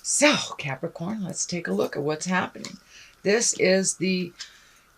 So, Capricorn, let's take a look at what's happening. This is the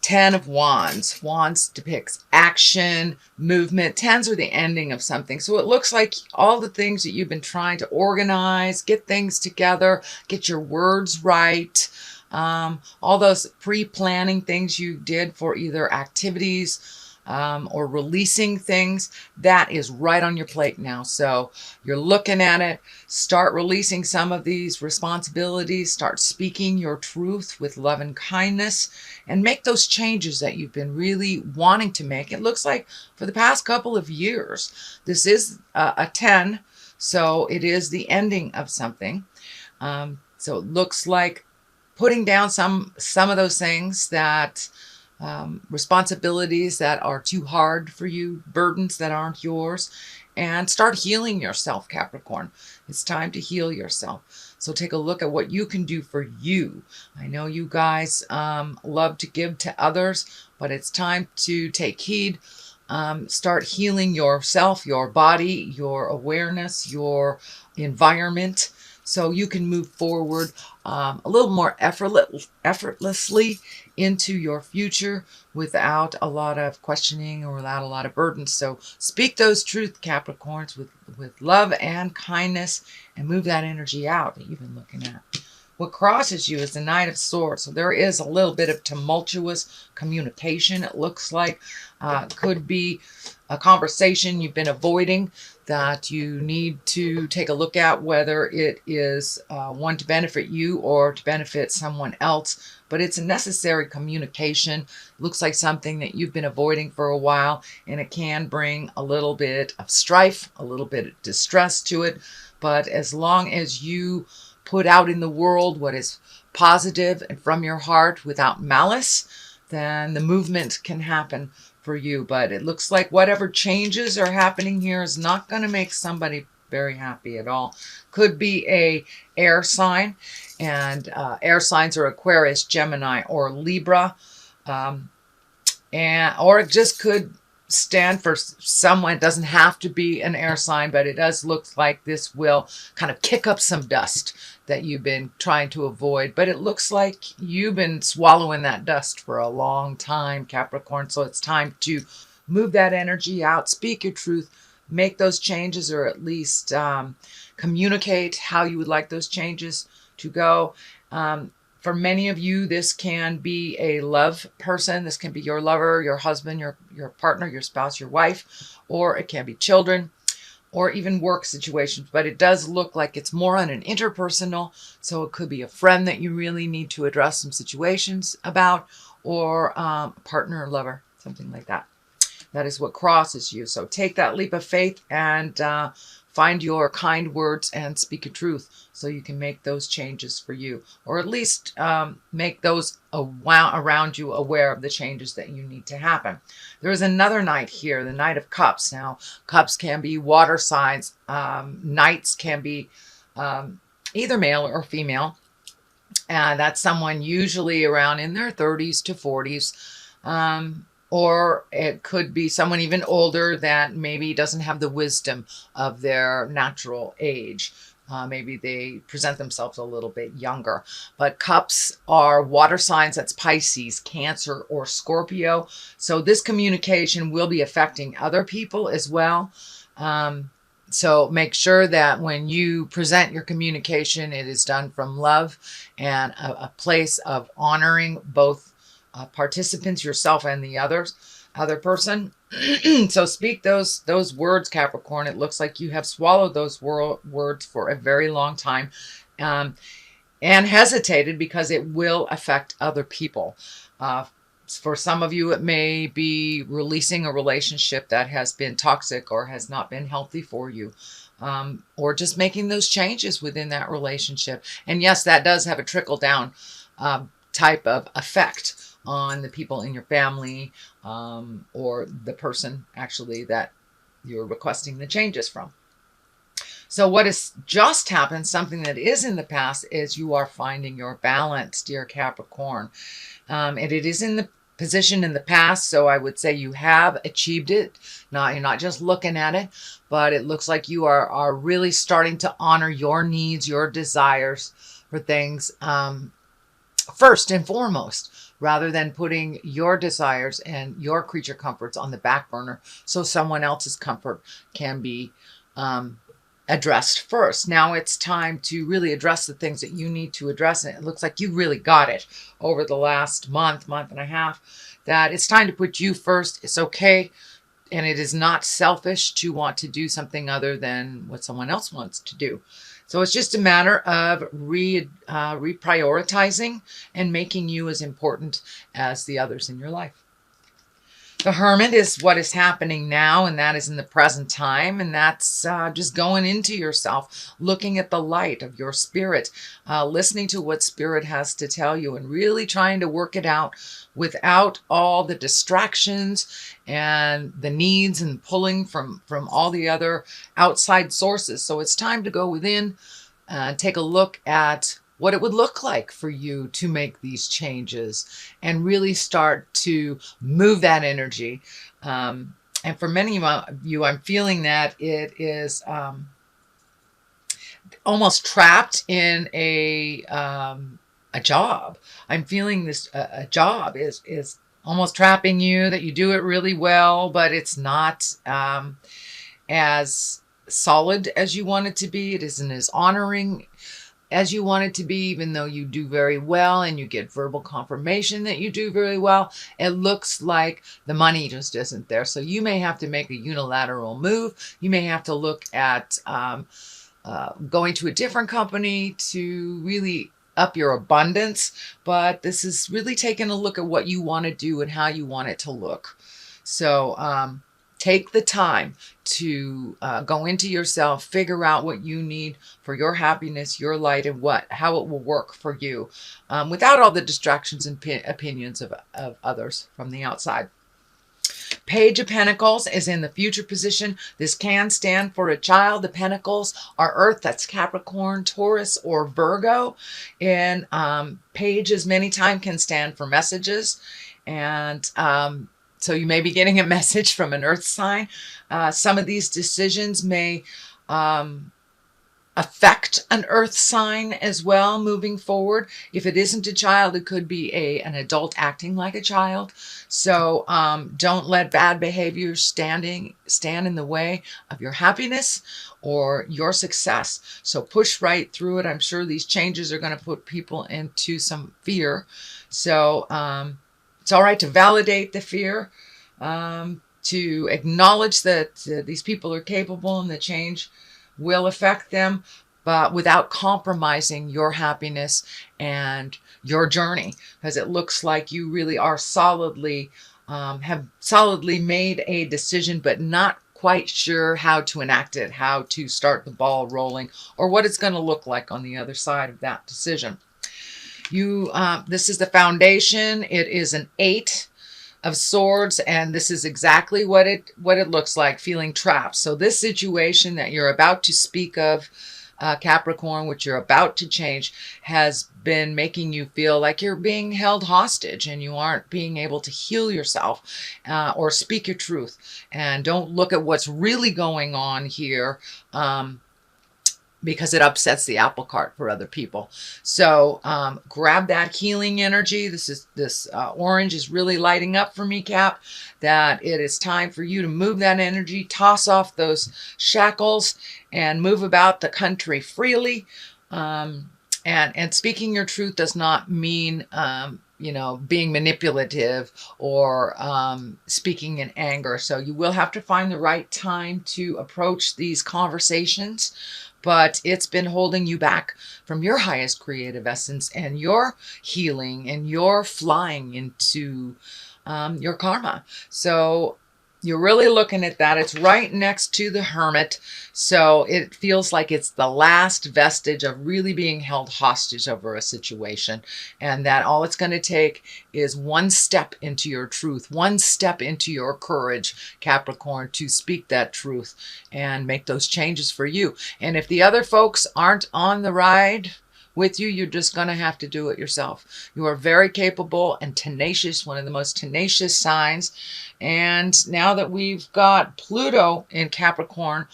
Ten of Wands. Wands depicts action, movement. Tens are the ending of something. So it looks like all the things that you've been trying to organize, get things together, get your words right, all those pre-planning things you did for either activities or releasing things, that is right on your plate now. So you're looking at it. Start releasing some of these responsibilities. Start speaking your truth with love and kindness, and make those changes that you've been really wanting to make. It looks like for the past couple of years. This is a 10, so it is the ending of something. So it looks like putting down some of those things that responsibilities that are too hard for you, burdens that aren't yours, and start healing yourself, Capricorn. It's time to heal yourself. So take a look at what you can do for you. I know you guys love to give to others, but it's time to take heed. Start healing yourself, your body, your awareness, your environment, so you can move forward a little more effortlessly into your future without a lot of questioning or without a lot of burdens. So speak those truth, Capricorns, with love and kindness, and move that energy out that you've been looking at. What crosses you is the Knight of Swords. So there is a little bit of tumultuous communication, it looks like. Could be a conversation you've been avoiding that you need to take a look at, whether it is one to benefit you or to benefit someone else. But it's a necessary communication. Looks like something that you've been avoiding for a while, and it can bring a little bit of strife, a little bit of distress to it. But as long as you put out in the world what is positive and from your heart without malice, then the movement can happen for you. But it looks like whatever changes are happening here is not going to make somebody very happy at all. Could be a air sign, and air signs are Aquarius, Gemini, or Libra, or it just could stand for someone. It doesn't have to be an air sign, but it does look like this will kind of kick up some dust that you've been trying to avoid. But it looks like you've been swallowing that dust for a long time, Capricorn. So it's time to move that energy out, speak your truth, make those changes, or at least communicate how you would like those changes to go. For many of you, this can be a love person. This can be your lover, your husband, your partner, your spouse, your wife, or it can be children, or even work situations. But it does look like it's more on an interpersonal. So it could be a friend that you really need to address some situations about, or a partner or lover, something like that. That is what crosses you. So take that leap of faith and find your kind words and speak a truth, so you can make those changes for you, or at least make those around you aware of the changes that you need to happen. There is another Knight here, the Knight of Cups. Now, cups can be water signs. Knights can be either male or female. And that's someone usually around in their 30s to 40s. Or it could be someone even older that maybe doesn't have the wisdom of their natural age. Maybe they present themselves a little bit younger. But cups are water signs. That's Pisces, Cancer, or Scorpio. So this communication will be affecting other people as well. So make sure that when you present your communication, it is done from love and a place of honoring both participants, yourself and the other person. So speak those words, Capricorn. It looks like you have swallowed those words for a very long time, and hesitated because it will affect other people. For some of you, it may be releasing a relationship that has been toxic or has not been healthy for you. Or just making those changes within that relationship. And yes, that does have a trickle down type of effect on the people in your family, or the person actually that you're requesting the changes from. So what has just happened, something that is in the past, is you are finding your balance, dear Capricorn. And it is in the position in the past, so I would say you have achieved it. You're not just looking at it, but it looks like you are really starting to honor your needs, your desires for things first and foremost, rather than putting your desires and your creature comforts on the back burner so someone else's comfort can be addressed first. Now it's time to really address the things that you need to address. And it looks like you really got it over the last month and a half, that it's time to put you first. It's okay. And it is not selfish to want to do something other than what someone else wants to do. So it's just a matter of reprioritizing and making you as important as the others in your life. The Hermit is what is happening now, and that is in the present time, and that's just going into yourself, looking at the light of your spirit, listening to what spirit has to tell you, and really trying to work it out without all the distractions and the needs and pulling from all the other outside sources. So it's time to go within and take a look at what it would look like for you to make these changes and really start to move that energy. And for many of you, I'm feeling that it is almost trapped in a job. I'm feeling this a job is almost trapping you, that you do it really well, but it's not as solid as you want it to be. It isn't as honoring as you want it to be, even though you do very well and you get verbal confirmation that you do very well. It looks like the money just isn't there. So you may have to make a unilateral move. You may have to look at going to a different company to really up your abundance. But this is really taking a look at what you want to do and how you want it to look. So take the time to go into yourself, figure out what you need for your happiness, your light, and how it will work for you without all the distractions and opinions of others from the outside. Page of Pentacles is in the future position. This can stand for a child. The Pentacles are Earth, that's Capricorn, Taurus, or Virgo. And pages many times can stand for messages. And so you may be getting a message from an Earth sign. Some of these decisions may affect an Earth sign as well moving forward. If it isn't a child, it could be an adult acting like a child. So don't let bad behavior stand in the way of your happiness or your success. So push right through it. I'm sure these changes are going to put people into some fear. So it's all right to validate the fear, to acknowledge that these people are capable and the change will affect them, but without compromising your happiness and your journey, because it looks like you really are have solidly made a decision, but not quite sure how to enact it, how to start the ball rolling, or what it's going to look like on the other side of that decision. This is the foundation. It is an 8 of Swords, and this is exactly what it looks like, feeling trapped. So this situation that you're about to speak of, Capricorn, which you're about to change, has been making you feel like you're being held hostage and you aren't being able to heal yourself or speak your truth. And don't look at what's really going on here, because it upsets the apple cart for other people. So grab that healing energy. This orange is really lighting up for me, Cap, that it is time for you to move that energy, toss off those shackles, and move about the country freely. And speaking your truth does not mean being manipulative or speaking in anger. So you will have to find the right time to approach these conversations, but it's been holding you back from your highest creative essence and your healing and your flying into your karma. So you're really looking at that. It's right next to the Hermit. So it feels like it's the last vestige of really being held hostage over a situation. And that all it's going to take is one step into your truth, one step into your courage, Capricorn, to speak that truth and make those changes for you. And if the other folks aren't on the ride with you. You're just going to have to do it yourself. You are very capable and tenacious, one of the most tenacious signs. And now that we've got Pluto in Capricorn,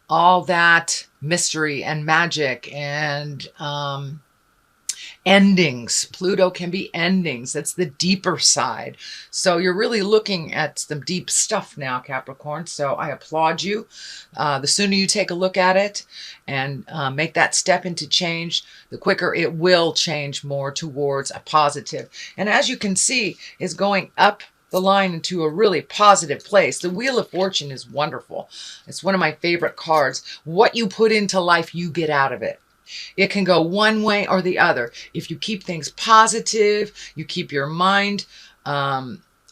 all that mystery and magic and endings. Pluto can be endings. That's the deeper side. So you're really looking at some deep stuff now, Capricorn. So I applaud you. The sooner you take a look at it and make that step into change, the quicker it will change more towards a positive. And as you can see, it's going up the line into a really positive place. The Wheel of Fortune is wonderful. It's one of my favorite cards. What you put into life, you get out of it. It can go one way or the other. If you keep things positive, you keep your mind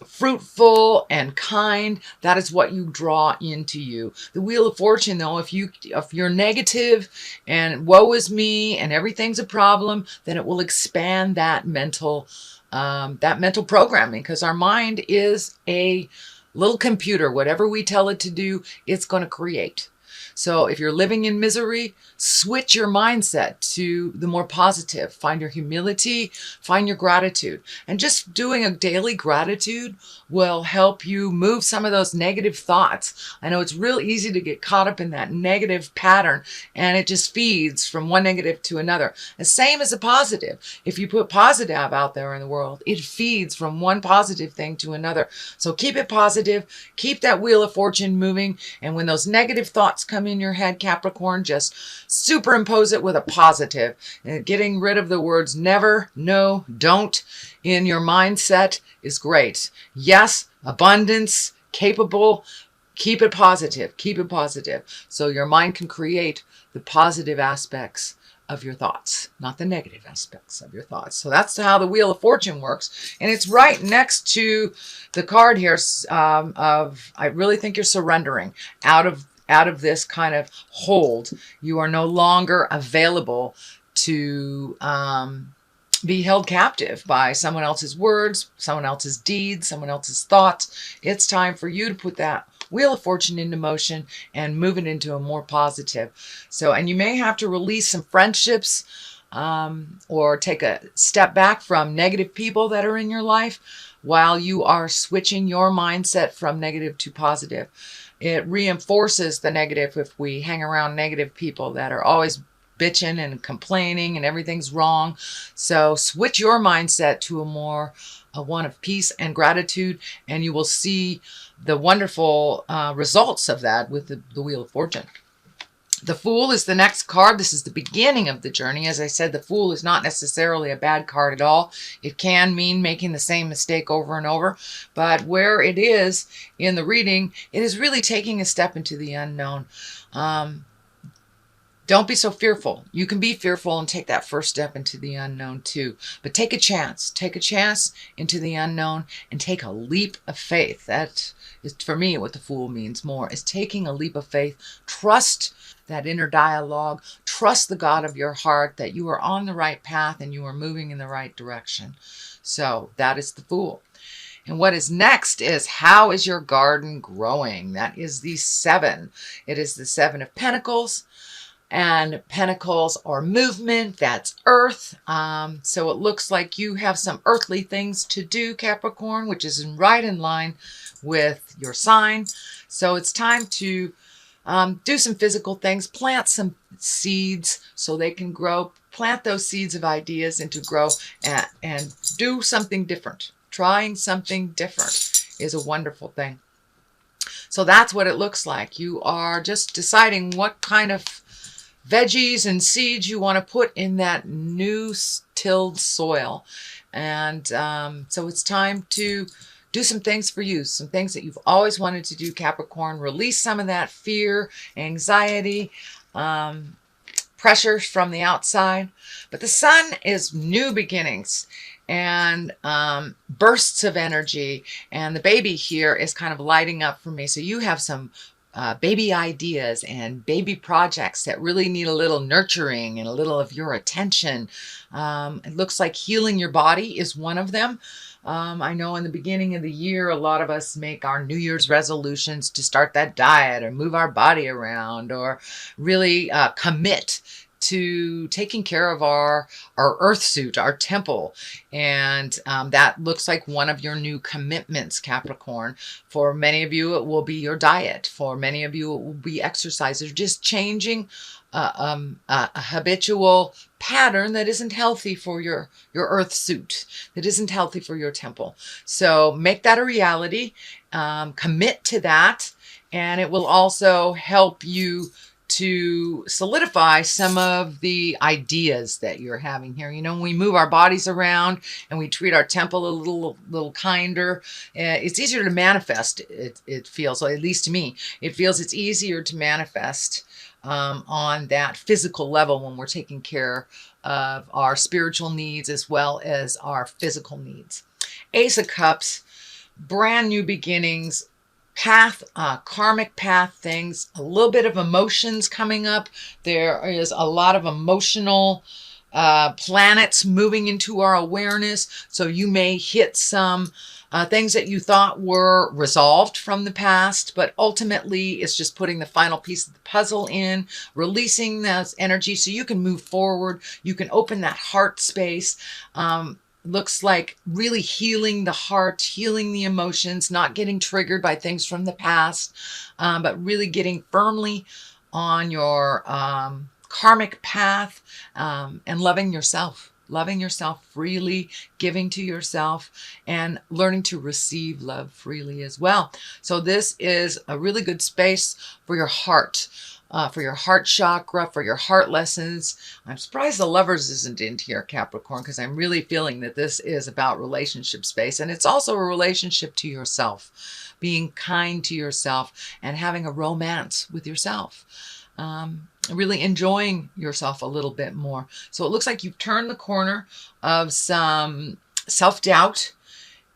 fruitful and kind, that is what you draw into you. The Wheel of Fortune, though, if you're negative and woe is me and everything's a problem, then it will expand that mental programming, because our mind is a little computer. Whatever we tell it to do, it's going to create. So if you're living in misery, switch your mindset to the more positive. Find your humility, find your gratitude. And just doing a daily gratitude will help you move some of those negative thoughts. I know it's real easy to get caught up in that negative pattern, and it just feeds from one negative to another. The same as a positive. If you put positive out there in the world, it feeds from one positive thing to another. So keep it positive, keep that Wheel of Fortune moving, and when those negative thoughts come in your head, Capricorn, just superimpose it with a positive. And getting rid of the words never, no, don't in your mindset is great. Yes, abundance, capable, keep it positive, keep it positive. So your mind can create the positive aspects of your thoughts, not the negative aspects of your thoughts. So that's how the Wheel of Fortune works. And it's right next to the card here of, I really think you're surrendering out of this kind of hold. You are no longer available to be held captive by someone else's words, someone else's deeds, someone else's thoughts. It's time for you to put that Wheel of Fortune into motion and move it into a more positive. So, and you may have to release some friendships or take a step back from negative people that are in your life while you are switching your mindset from negative to positive. It reinforces the negative if we hang around negative people that are always bitching and complaining and everything's wrong. So switch your mindset to a one of peace and gratitude, and you will see the wonderful results of that with the Wheel of Fortune. The Fool is the next card. This is the beginning of the journey. As I said, the Fool is not necessarily a bad card at all. It can mean making the same mistake over and over. But where it is in the reading, it is really taking a step into the unknown. Don't be so fearful. You can be fearful and take that first step into the unknown too. But take a chance. Take a chance into the unknown and take a leap of faith. That is, for me, what the Fool means more, is taking a leap of faith. Trust that inner dialogue. Trust the God of your heart that you are on the right path and you are moving in the right direction. So that is the Fool. And what is next is, how is your garden growing? That is the 7. It is the 7 of Pentacles. And pentacles are movement, that's earth. So it looks like you have some earthly things to do, Capricorn, which is right in line with your sign. So it's time to do some physical things, plant some seeds so they can grow, plant those seeds of ideas into grow and do something different. Trying something different is a wonderful thing. So that's what it looks like. You are just deciding what kind of veggies and seeds you want to put in that new tilled soil. And so it's time to do some things for you, some things that you've always wanted to do, Capricorn. Release some of that fear, anxiety, pressures from the outside. But the Sun is new beginnings and bursts of energy. And the baby here is kind of lighting up for me. So you have some baby ideas and baby projects that really need a little nurturing and a little of your attention. It looks like healing your body is one of them. I know in the beginning of the year, a lot of us make our New Year's resolutions to start that diet or move our body around or really commit to taking care of our earth suit, our temple. And that looks like one of your new commitments, Capricorn. For many of you, it will be your diet. For many of you, it will be exercise. Or just changing a habitual pattern that isn't healthy for your earth suit, that isn't healthy for your temple. So make that a reality. Commit to that. And it will also help you to solidify some of the ideas that you're having here. You know, when we move our bodies around and we treat our temple a little kinder, it's easier to manifest. It feels, or at least to me, it feels it's easier to manifest on that physical level when we're taking care of our spiritual needs as well as our physical needs. Ace of Cups, brand new beginnings, path, karmic path things, a little bit of emotions coming up. There is a lot of emotional planets moving into our awareness. So you may hit some things that you thought were resolved from the past, but ultimately it's just putting the final piece of the puzzle in, releasing that energy so you can move forward. You can open that heart space. Looks like really healing the heart, healing the emotions, not getting triggered by things from the past, but really getting firmly on your karmic path and loving yourself freely, giving to yourself, and learning to receive love freely as well. So this is a really good space for your heart. For your heart chakra, for your heart lessons. I'm surprised the Lovers isn't in here, Capricorn, because I'm really feeling that this is about relationship space. And it's also a relationship to yourself, being kind to yourself and having a romance with yourself. Really enjoying yourself a little bit more. So it looks like you've turned the corner of some self-doubt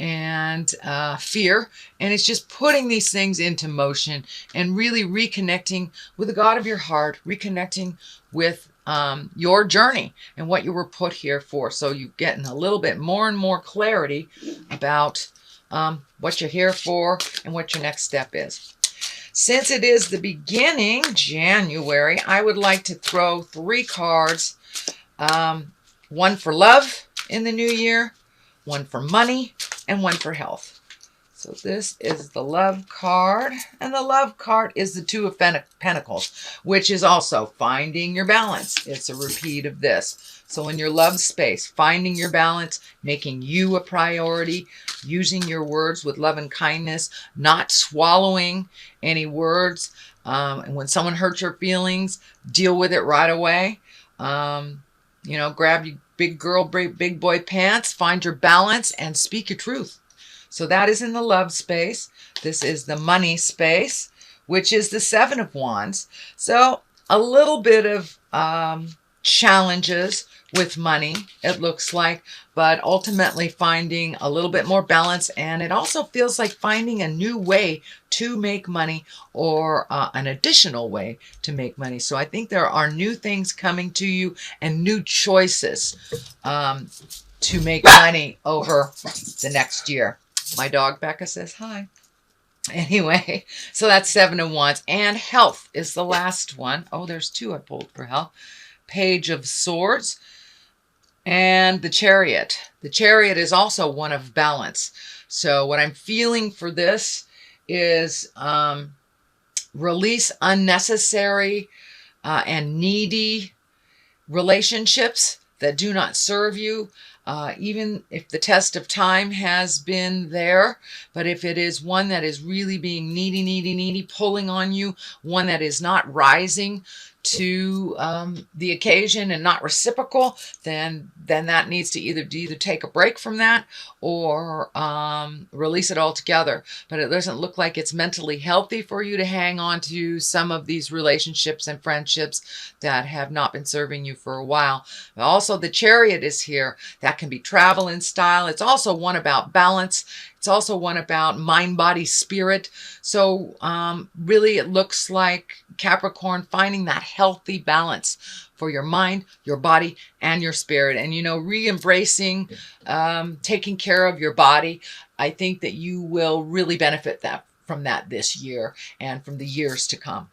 and fear, and it's just putting these things into motion and really reconnecting with the God of your heart, reconnecting with your journey and what you were put here for. So you're getting a little bit more and more clarity about what you're here for and what your next step is. Since it is the beginning, January, I would like to throw 3 cards. One for love in the new year, one for money, and one for health. So this is the love card, and the love card is the 2 of Pentacles, which is also finding your balance. It's a repeat of this. So in your love space, finding your balance, making you a priority, using your words with love and kindness, not swallowing any words. And when someone hurts your feelings, deal with it right away. You know, grab your big girl, big boy pants, find your balance, and speak your truth. So that is in the love space. This is the money space, which is the 7 of Wands. So a little bit of challenges with money, it looks like, but ultimately finding a little bit more balance. And it also feels like finding a new way to make money, or an additional way to make money. So I think there are new things coming to you and new choices to make money over the next year. My dog Becca says hi. Anyway, so that's 7 of Wands. And health is the last one. Oh, there's 2 I pulled for health. Page of Swords and the Chariot. The Chariot is also one of balance. So what I'm feeling for this is release unnecessary and needy relationships that do not serve you. Even if the test of time has been there, but if it is one that is really being needy, pulling on you, one that is not rising to the occasion and not reciprocal, then that needs to either take a break from that or release it altogether. But it doesn't look like it's mentally healthy for you to hang on to some of these relationships and friendships that have not been serving you for a while. Also, the Chariot is here. That can be travel in style. It's also one about balance. It's also one about mind, body, spirit. So really it looks like Capricorn finding that healthy balance for your mind, your body, and your spirit. And, you know, re-embracing, taking care of your body. I think that you will really benefit from that this year and from the years to come.